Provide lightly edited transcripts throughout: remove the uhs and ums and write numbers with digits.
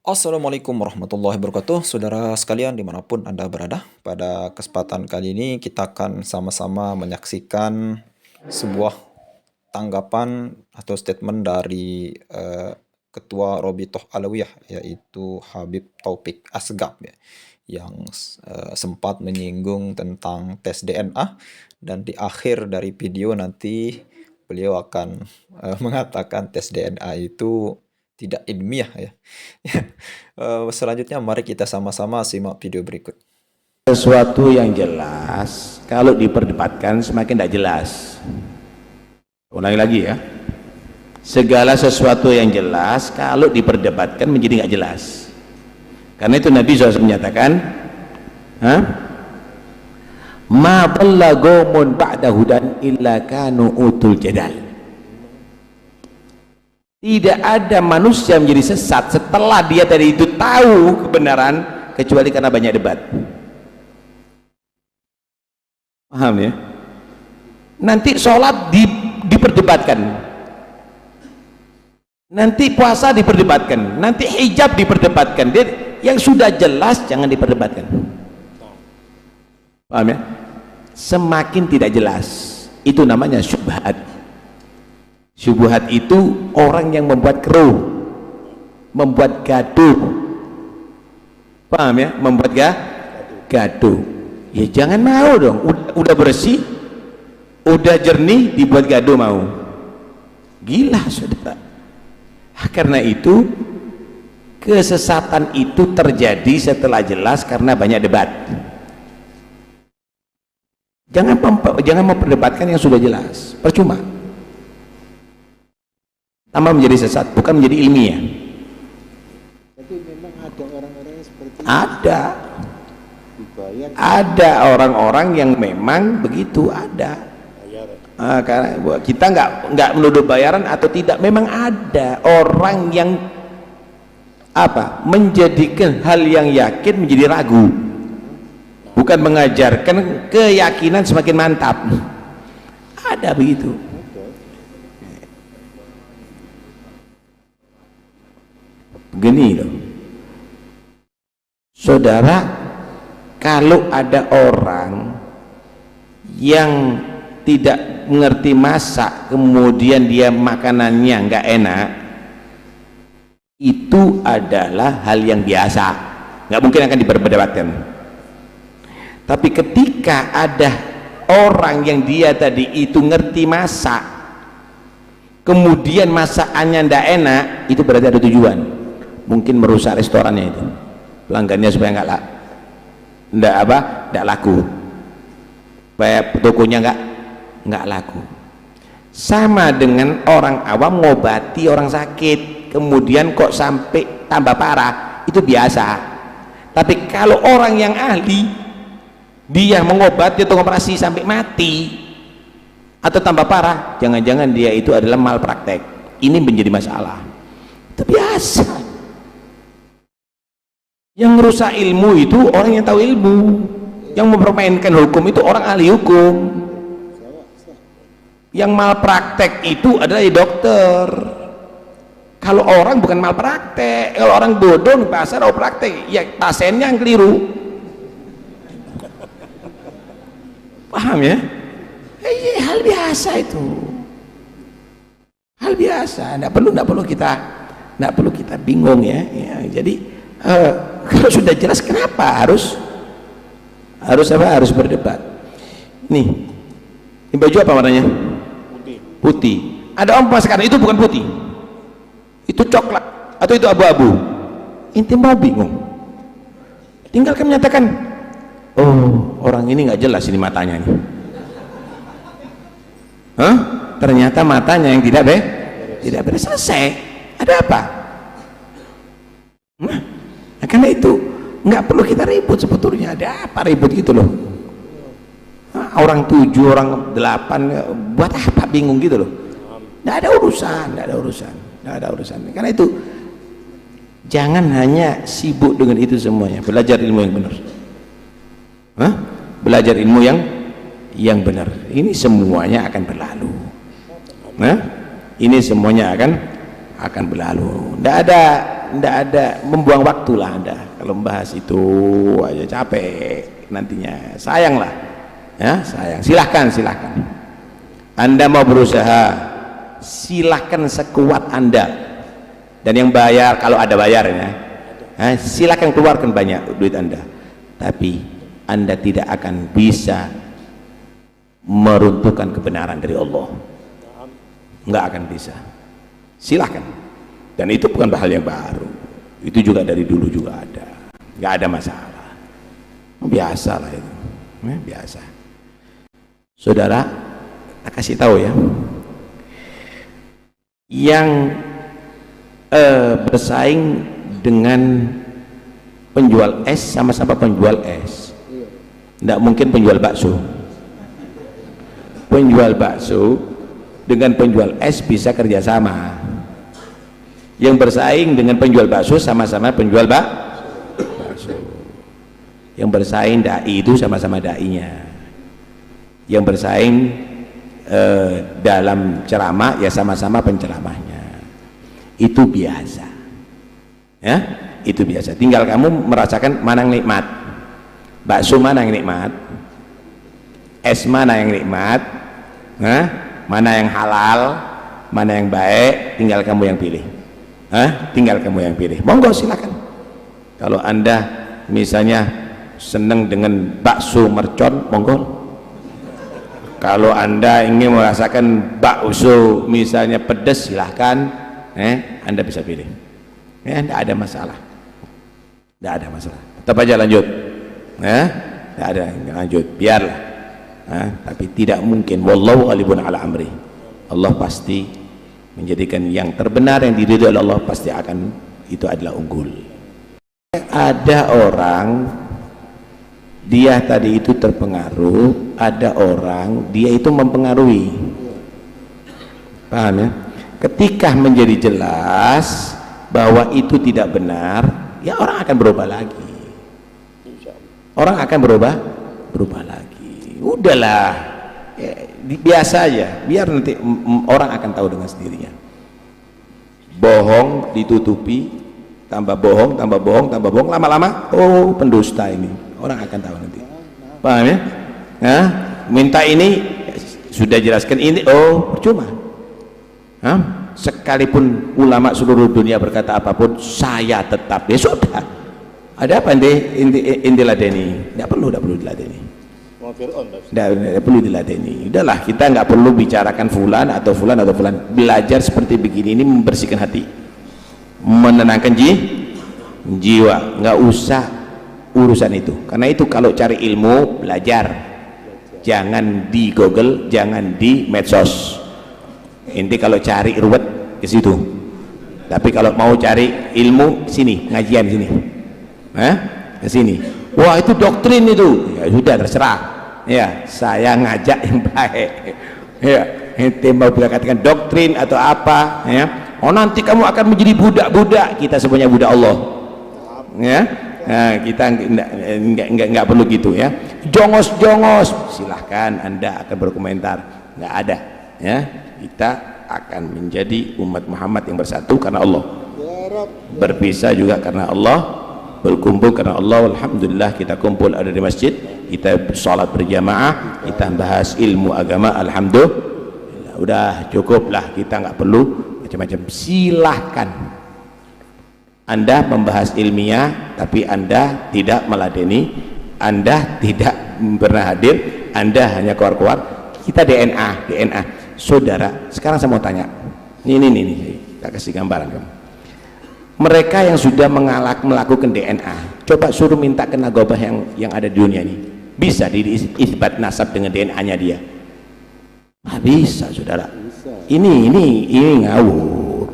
Assalamualaikum warahmatullahi wabarakatuh, saudara sekalian dimanapun Anda berada. Pada kesempatan kali ini kita akan sama-sama menyaksikan sebuah tanggapan atau statement dari Ketua Robitoh Alawiyah, yaitu Habib Taufik Asgaf, ya, yang sempat menyinggung tentang tes DNA, dan di akhir dari video nanti beliau akan mengatakan tes DNA itu tidak ilmiah, ya. Selanjutnya mari kita sama-sama simak video berikut. Sesuatu yang jelas kalau diperdebatkan semakin tidak jelas. Ulangi lagi ya, segala sesuatu yang jelas kalau diperdebatkan menjadi nggak jelas. Karena itu Nabi SAW menyatakan, ma dhalla qaumun ba'da hudan illa kanu utul jadal. Tidak ada manusia menjadi sesat setelah dia tadi itu tahu kebenaran kecuali karena banyak debat. Paham ya? Nanti sholat diperdebatkan, nanti puasa diperdebatkan, nanti hijab diperdebatkan. Yang sudah jelas jangan diperdebatkan. Paham ya? Semakin tidak jelas itu namanya syubhat. Syubhat itu orang yang membuat keruh, membuat gaduh. Paham ya? Membuat gaduh. Ya jangan mau dong, udah bersih, udah jernih dibuat gaduh mau. Gila saudara. Karena itu kesesatan itu terjadi setelah jelas karena banyak debat. Jangan memperdebatkan yang sudah jelas, percuma. Tambah menjadi sesat, bukan menjadi ilmiah. Tapi memang ada orang-orang seperti itu. Ada orang-orang yang memang begitu, ada. Karena kita nggak menuduh bayaran atau tidak, memang ada orang yang menjadikan hal yang yakin menjadi ragu, bukan mengajarkan keyakinan semakin mantap. Ada begitu. Begini loh saudara, kalau ada orang yang tidak mengerti masak kemudian dia makanannya nggak enak, itu adalah hal yang biasa, nggak mungkin akan diperdebatkan. Tapi ketika ada orang yang dia tadi itu ngerti masak kemudian masakannya nggak enak, itu berarti ada tujuan, mungkin merusak restorannya itu, pelanggannya supaya nggak laku, supaya tokonya nggak laku. Sama dengan orang awam ngobati orang sakit kemudian kok sampai tambah parah, itu biasa. Tapi kalau orang yang ahli, dia mengobati atau operasi sampai mati atau tambah parah, jangan-jangan dia itu adalah malpraktek. Ini menjadi masalah. Itu biasa. Yang merusak ilmu itu orang yang tahu ilmu, yang mempermainkan hukum itu orang ahli hukum. Yang malpraktek itu adalah dokter. Kalau orang bukan malpraktek, kalau orang bodoh di pasar mau praktek, ya pasiennya yang keliru. Paham ya? Hal biasa itu, hal biasa. Nggak perlu kita bingung ya. Jadi kalau sudah jelas, kenapa harus berdebat? Nih, ini baju apa warnanya? Putih. Ada orang sekarang itu bukan putih, itu coklat atau itu abu-abu. Inti mau bingung, tinggal kan menyatakan, oh orang ini nggak jelas ini matanya nih. Ternyata matanya yang tidak beres, selesai. Ada apa? Nah, karena itu nggak perlu kita ribut sebetulnya. Ada apa ribut gitu loh? Orang 7, orang 8, buat apa bingung gitu loh? Nggak ada urusan. Karena itu jangan hanya sibuk dengan itu semuanya. Belajar ilmu yang benar. Belajar ilmu yang benar. Ini semuanya akan berlalu. Ini semuanya akan berlalu. Tidak ada ada membuang waktu lah Anda kalau membahas itu aja, capek nantinya, sayang lah ya, sayang. Silahkan Anda mau berusaha, silahkan sekuat Anda, dan yang bayar kalau ada bayarnya silahkan keluarkan banyak duit Anda, tapi Anda tidak akan bisa meruntuhkan kebenaran dari Allah, nggak akan bisa. Silahkan, dan itu bukan hal yang baru, itu juga dari dulu juga ada, nggak ada masalah, biasa lah itu, biasa. Saudara, tak kasih tahu ya, yang bersaing dengan penjual es, sama-sama penjual es, tidak mungkin penjual bakso. Penjual bakso dengan penjual es bisa kerjasama. Yang bersaing dengan penjual bakso sama-sama penjual bakso. Yang bersaing dai itu sama-sama dainya. Yang bersaing dalam ceramah ya sama-sama penceramahnya. Itu biasa ya, itu biasa. Tinggal kamu merasakan mana yang nikmat, bakso mana yang nikmat, es mana yang nikmat, mana yang halal, mana yang baik, tinggal kamu yang pilih. Tinggal kamu yang pilih. Monggo silakan. Kalau Anda misalnya senang dengan bakso mercon, monggo. Kalau Anda ingin merasakan bakso misalnya pedas, silahkan, Anda bisa pilih. Tidak ada masalah, tidak ada masalah. Tetap aja lanjut, tidak ada, lanjut, biarlah. Tapi tidak mungkin. Wallahu ghalibun ala amri. Allah pasti menjadikan yang terbenar, yang diridhoi oleh Allah pasti akan, itu adalah unggul. Ada orang dia tadi itu terpengaruh, ada orang dia itu mempengaruhi, paham ya? Ketika menjadi jelas bahwa itu tidak benar, ya orang akan berubah lagi, orang akan berubah lagi. Udahlah ya, biasa aja, biar nanti orang akan tahu dengan sendirinya. Bohong ditutupi, tambah bohong, tambah bohong, tambah bohong, lama-lama oh pendusta ini, orang akan tahu nanti, paham ya? Minta ini sudah jelaskan ini, oh percuma. Sekalipun ulama seluruh dunia berkata apapun, saya tetap, ya sudah. Ada apa inti ladeni? Tidak perlu diladeni. Tidak perlu diladeni. Udahlah, kita nggak perlu bicarakan fulan atau fulan atau fulan. Belajar seperti begini ini membersihkan hati, menenangkan jiwa. Nggak usah urusan itu. Karena itu kalau cari ilmu, belajar. Jangan di Google, jangan di medsos. Inti kalau cari ruwet ke situ. Tapi kalau mau cari ilmu, sini ngajian sini. Ke sini. Wah itu doktrin itu. Ya sudah terserah. Ya, saya ngajak yang baik. Ya, ente mau katakan doktrin atau apa? Ya. Oh nanti kamu akan menjadi budak-budak. Kita semuanya budak Allah. Ya. Nah, kita nggak perlu gitu ya. Jongos silahkan Anda akan berkomentar, nggak ada ya. Kita akan menjadi umat Muhammad yang bersatu karena Allah, berpisah juga karena Allah, berkumpul karena Allah. Alhamdulillah kita kumpul ada di masjid, kita sholat berjamaah, kita bahas ilmu agama. Alhamdulillah, udah cukuplah, kita nggak perlu macam-macam. Silahkan Anda membahas ilmiah, tapi Anda tidak meladeni, Anda tidak pernah hadir, Anda hanya keluar-keluar. Kita DNA. Saudara, sekarang saya mau tanya, ini, tak kasih gambaran kamu. Mereka yang sudah melakukan DNA, coba suruh minta ke nagobah yang ada di dunia ini, bisa diisbat nasab dengan DNA-nya dia? Bisa, saudara. Ini ngawur,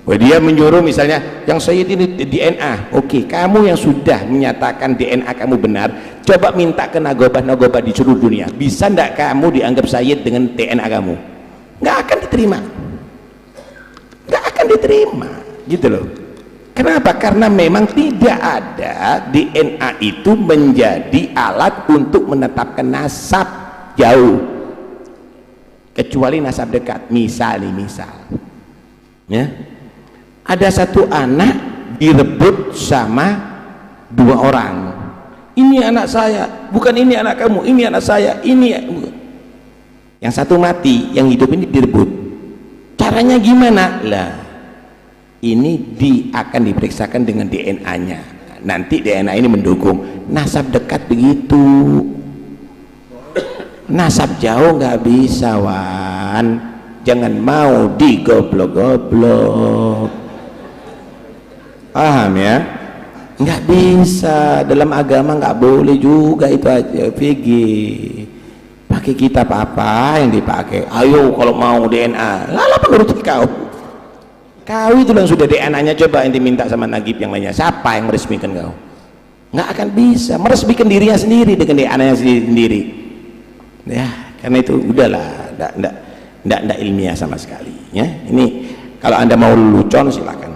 dia menyuruh misalnya yang Sayyid ini DNA, oke, kamu yang sudah menyatakan DNA kamu benar, coba minta ke nagobah di seluruh dunia, bisa ndak kamu dianggap Sayyid dengan DNA kamu? Nggak akan diterima, gitu loh. Kenapa? Karena memang tidak ada DNA itu menjadi alat untuk menetapkan nasab jauh, kecuali nasab dekat. Misal ya, ada satu anak direbut sama dua orang. Ini anak saya, bukan ini anak kamu, ini anak saya, ini. Yang satu mati, yang hidup ini direbut. Caranya gimana? Lah, ini akan diperiksakan dengan DNA-nya. Nanti DNA ini mendukung. Nasab dekat begitu. Nasab jauh nggak bisa, Wan. Jangan mau digoblok-goblok. Paham ya? Nggak bisa, dalam agama nggak boleh juga itu aja. VG pakai kitab apa yang dipakai? Ayo kalau mau DNA, lalu menurut kau itu yang sudah DNA-nya, coba yang diminta sama Nagib yang lainnya, siapa yang meresmikan kau? Nggak akan bisa meresmikan dirinya sendiri dengan DNA-nya sendiri ya, karena itu udahlah, nggak ilmiah sama sekali ya. Ini kalau anda mau lelucon silakan,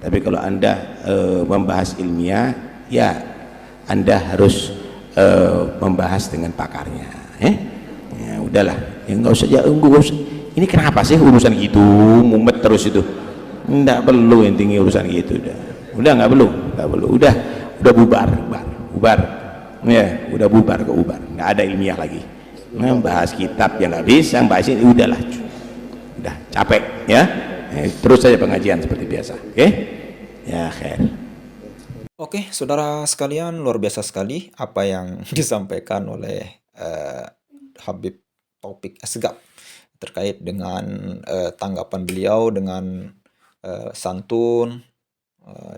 tapi kalau anda membahas ilmiah ya anda harus membahas dengan pakarnya ya udahlah ya, nggak usah ini kenapa sih urusan gitu mumet terus itu, nggak perlu yang tinggi urusan gitu, udah nggak perlu udah bubar ya, udah bubar kok, nggak ada ilmiah lagi, bahas kitab yang nggak bisa, bahas ini udahlah, udah capek ya, terus saja pengajian seperti biasa, oke? Ya, khair. Oke, saudara sekalian, luar biasa sekali apa yang disampaikan oleh Habib Taufik Asgaf terkait dengan tanggapan beliau dengan santun,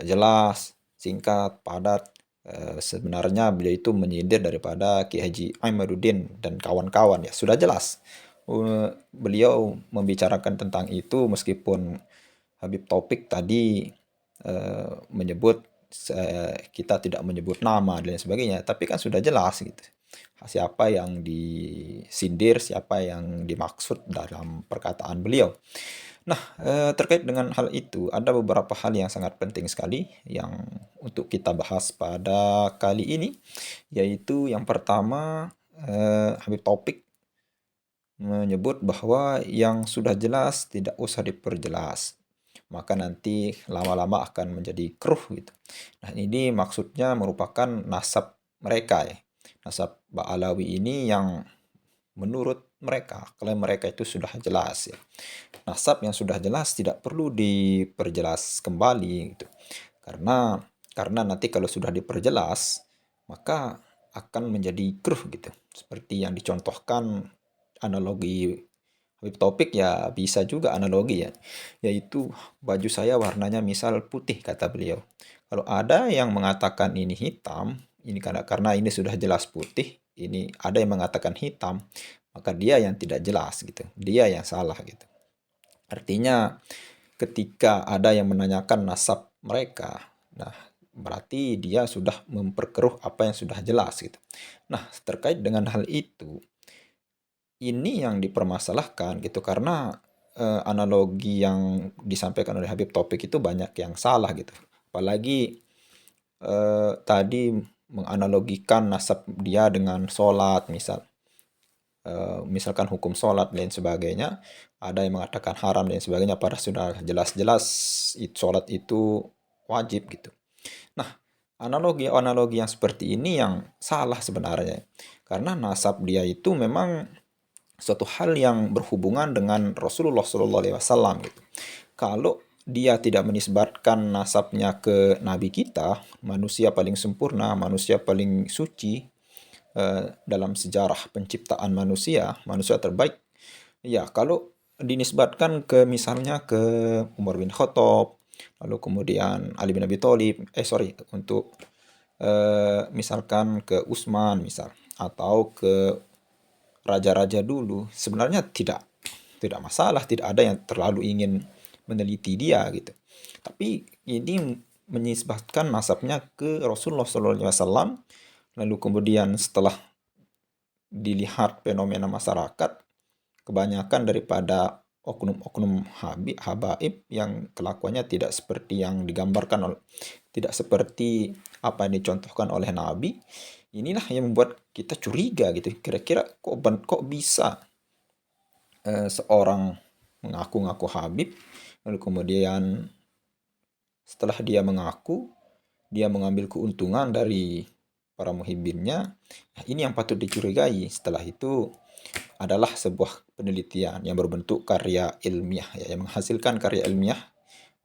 jelas, singkat, padat. Sebenarnya beliau itu menyindir daripada Ki Haji Aimaduddin dan kawan-kawan ya, sudah jelas. Beliau membicarakan tentang itu meskipun Habib Taufik tadi menyebut kita tidak menyebut nama dan sebagainya, tapi kan sudah jelas gitu siapa yang disindir, siapa yang dimaksud dalam perkataan beliau. Nah, terkait dengan hal itu ada beberapa hal yang sangat penting sekali yang untuk kita bahas pada kali ini, yaitu yang pertama, Habib Taufik menyebut bahwa yang sudah jelas tidak usah diperjelas, maka nanti lama-lama akan menjadi keruh gitu. Nah, ini maksudnya merupakan nasab mereka ya. Nasab Ba'alawi ini yang menurut mereka, klaim mereka itu sudah jelas ya. Nasab yang sudah jelas tidak perlu diperjelas kembali gitu. Karena nanti kalau sudah diperjelas, maka akan menjadi keruh gitu. Seperti yang dicontohkan analogi Habib Taufik ya, bisa juga analogi ya, yaitu baju saya warnanya misal putih kata beliau. Kalau ada yang mengatakan ini hitam, ini karena ini sudah jelas putih, ini ada yang mengatakan hitam, maka dia yang tidak jelas gitu, dia yang salah gitu. Artinya ketika ada yang menanyakan nasab mereka, nah berarti dia sudah memperkeruh apa yang sudah jelas gitu. Nah, terkait dengan hal itu, ini yang dipermasalahkan gitu, karena analogi yang disampaikan oleh Habib Taufik itu banyak yang salah gitu. Apalagi tadi menganalogikan nasab dia dengan sholat misalkan hukum sholat dan sebagainya, ada yang mengatakan haram dan sebagainya, padahal sudah jelas-jelas sholat itu wajib gitu. Nah, analogi-analogi yang seperti ini yang salah sebenarnya, karena nasab dia itu memang suatu hal yang berhubungan dengan Rasulullah SAW gitu. Kalau dia tidak menisbatkan nasabnya ke Nabi kita, manusia paling sempurna, manusia paling suci dalam sejarah penciptaan manusia terbaik, ya kalau dinisbatkan ke misalnya ke Umar bin Khattab, lalu kemudian Ali bin Abi Thalib, untuk misalkan ke Utsman misal, atau ke raja-raja dulu, sebenarnya tidak masalah, tidak ada yang terlalu ingin meneliti dia gitu. Tapi ini menisbatkan nasabnya ke Rasulullah SAW, lalu kemudian setelah dilihat fenomena masyarakat, kebanyakan daripada oknum-oknum habaib yang kelakuannya tidak seperti yang digambarkan, tidak seperti apa yang dicontohkan oleh Nabi. Inilah yang membuat kita curiga gitu. Kira-kira kok bisa seorang mengaku-ngaku Habib, lalu kemudian setelah dia mengaku, dia mengambil keuntungan dari para muhibbinnya. Nah, ini yang patut dicurigai. Setelah itu adalah sebuah penelitian yang berbentuk karya ilmiah, ya, yang menghasilkan karya ilmiah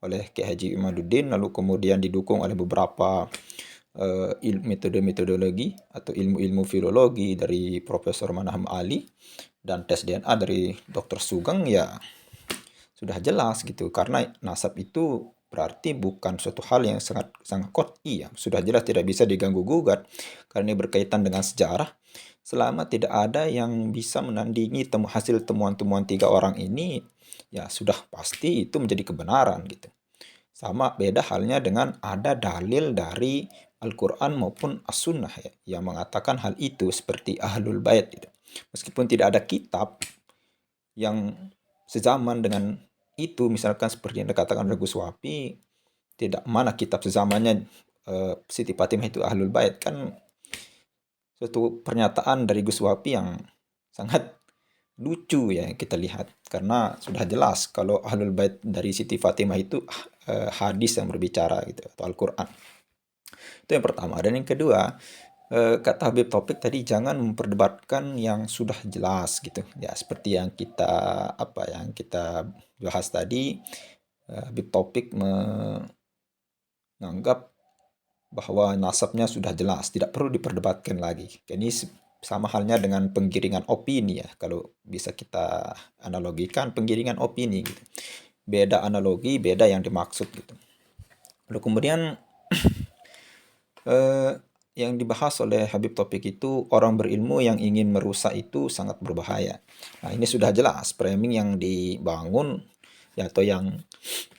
oleh Kiai Haji Imaduddin, lalu kemudian didukung oleh beberapa metode-metodologi atau ilmu-ilmu filologi dari Profesor Manaham Ali, dan tes DNA dari Dr. Sugeng, ya sudah jelas gitu, karena nasab itu berarti bukan suatu hal yang sangat sangat qot'i, ya sudah jelas tidak bisa diganggu gugat karena ini berkaitan dengan sejarah. Selama tidak ada yang bisa menandingi hasil temuan-temuan tiga orang ini, ya sudah pasti itu menjadi kebenaran gitu. Sama beda halnya dengan ada dalil dari Al-Quran maupun As-Sunnah, ya, yang mengatakan hal itu, seperti Ahlul Bait gitu. Meskipun tidak ada kitab yang sezaman dengan itu, misalkan seperti yang dikatakan oleh Gus Wapi, tidak mana kitab sezamannya Siti Fatimah itu Ahlul Bait, kan suatu pernyataan dari Gus Wapi yang sangat lucu ya kita lihat, karena sudah jelas kalau Ahlul Bait dari Siti Fatimah itu hadis yang berbicara gitu, atau Al-Quran. Itu yang pertama. Dan yang kedua, kata Habib Taufik tadi, jangan memperdebatkan yang sudah jelas gitu ya, seperti yang kita bahas tadi. Habib Taufik menganggap bahwa nasabnya sudah jelas, tidak perlu diperdebatkan lagi. Ini sama halnya dengan penggiringan opini ya, kalau bisa kita analogikan penggiringan opini gitu. Beda analogi, beda yang dimaksud gitu. Lalu kemudian yang dibahas oleh Habib Taufik itu, orang berilmu yang ingin merusak itu sangat berbahaya. Nah, ini sudah jelas framing yang dibangun ya, atau yang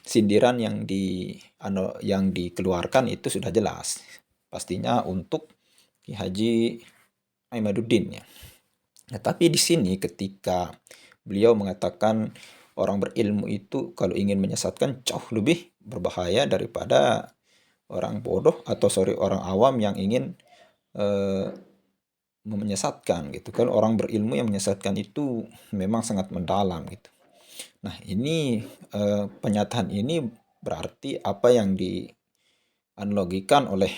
sindiran yang dikeluarkan itu sudah jelas. Pastinya untuk Ki Haji Imaduddin ya. Nah, tapi di sini ketika beliau mengatakan orang berilmu itu kalau ingin menyesatkan jauh lebih berbahaya daripada orang bodoh atau orang awam yang ingin menyesatkan gitu kan. Orang berilmu yang menyesatkan itu memang sangat mendalam gitu. Nah, ini pernyataan ini berarti apa yang dianalogikan oleh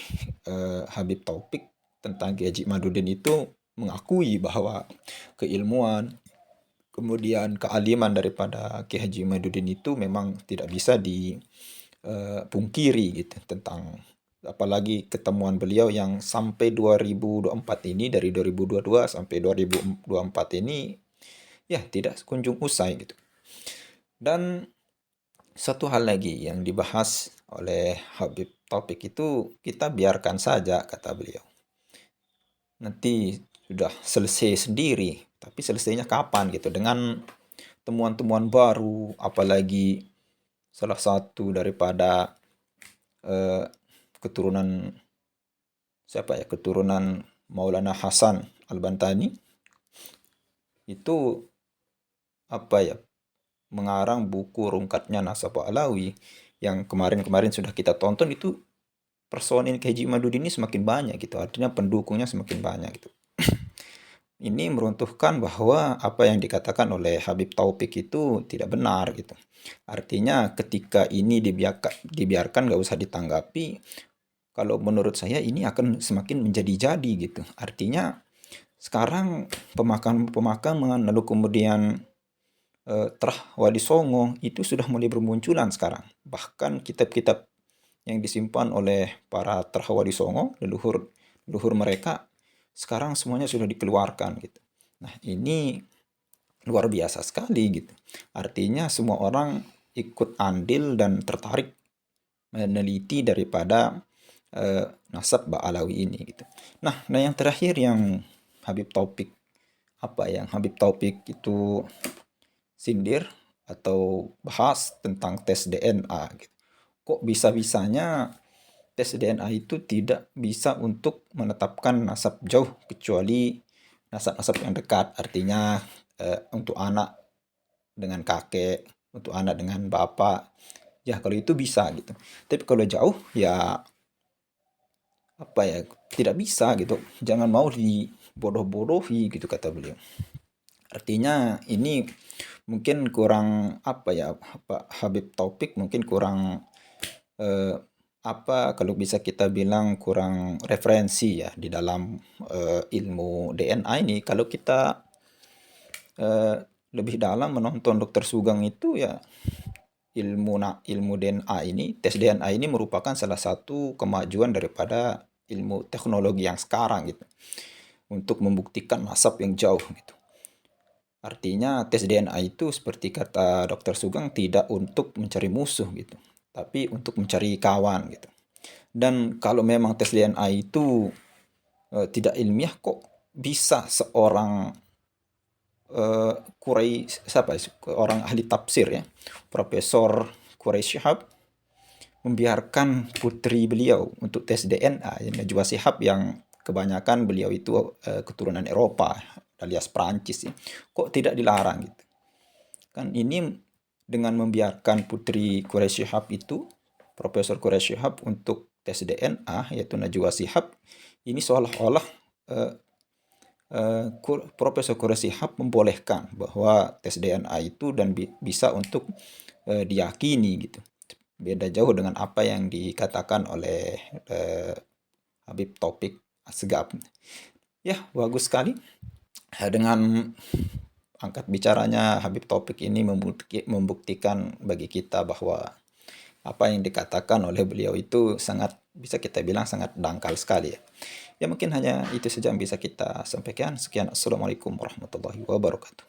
Habib Taufik tentang Ki Haji Imaduddin itu mengakui bahwa keilmuan kemudian kealiman daripada Ki Haji Imaduddin itu memang tidak bisa dipungkiri gitu, tentang apalagi ketemuan beliau yang sampai 2024 ini, dari 2022 sampai 2024 ini ya tidak kunjung usai gitu. Dan satu hal lagi yang dibahas oleh Habib Taufik itu, kita biarkan saja kata beliau, nanti sudah selesai sendiri. Tapi selesainya kapan gitu, dengan temuan-temuan baru, apalagi salah satu daripada keturunan keturunan Maulana Hasan Al-Bantani itu mengarang buku Rungkatnya Nasab Alawi, yang kemarin-kemarin sudah kita tonton. Itu personil Ki Haji Imaduddin ini semakin banyak gitu, artinya pendukungnya semakin banyak gitu. Ini meruntuhkan bahwa apa yang dikatakan oleh Habib Taufik itu tidak benar gitu. Artinya ketika ini dibiarkan nggak usah ditanggapi, kalau menurut saya ini akan semakin menjadi-jadi gitu. Artinya sekarang pemakaman lalu kemudian Trah Wali Songo itu sudah mulai bermunculan sekarang. Bahkan kitab-kitab yang disimpan oleh para Trah Wali Songo, leluhur mereka, sekarang semuanya sudah dikeluarkan gitu. Nah, ini luar biasa sekali gitu. Artinya semua orang ikut andil dan tertarik meneliti daripada nasab Ba'alawi ini gitu. Nah, yang terakhir yang Habib Taufik itu sindir atau bahas tentang tes DNA gitu. Kok bisa-bisanya tes DNA itu tidak bisa untuk menetapkan nasab jauh kecuali nasab-nasab yang dekat. Artinya untuk anak dengan kakek, untuk anak dengan bapak, ya kalau itu bisa gitu. Tapi kalau jauh ya tidak bisa gitu. Jangan mau dibodoh-bodohi gitu kata beliau. Artinya ini mungkin kurang Habib Taufik mungkin kurang apa kalau bisa kita bilang kurang referensi ya di dalam ilmu DNA ini. Kalau kita lebih dalam menonton Dr. Sugeng itu ya, ilmu DNA ini, tes DNA ini merupakan salah satu kemajuan daripada ilmu teknologi yang sekarang gitu, untuk membuktikan nasab yang jauh gitu. Artinya tes DNA itu seperti kata Dr. Sugeng tidak untuk mencari musuh gitu, tapi untuk mencari kawan gitu. Dan kalau memang tes DNA itu tidak ilmiah, kok bisa seorang orang ahli tafsir ya, Profesor Quraisy Shihab membiarkan putri beliau untuk tes DNA, Najwa Shihab, yang kebanyakan beliau itu keturunan Eropa alias Prancis ya. Kok tidak dilarang gitu? Kan ini dengan membiarkan putri Quraisy Shihab itu, Profesor Quraisy Shihab, untuk tes DNA yaitu Najwa Shihab, ini seolah-olah Profesor Quraisy Shihab membolehkan bahwa tes DNA itu dan bisa untuk diyakini gitu. Beda jauh dengan apa yang dikatakan oleh Habib Taufik Asgaf. Ya, bagus sekali. Dengan angkat bicaranya Habib Taufik ini membuktikan bagi kita bahwa apa yang dikatakan oleh beliau itu sangat, bisa kita bilang sangat dangkal sekali ya. Ya mungkin hanya itu saja yang bisa kita sampaikan. Sekian, Assalamualaikum warahmatullahi wabarakatuh.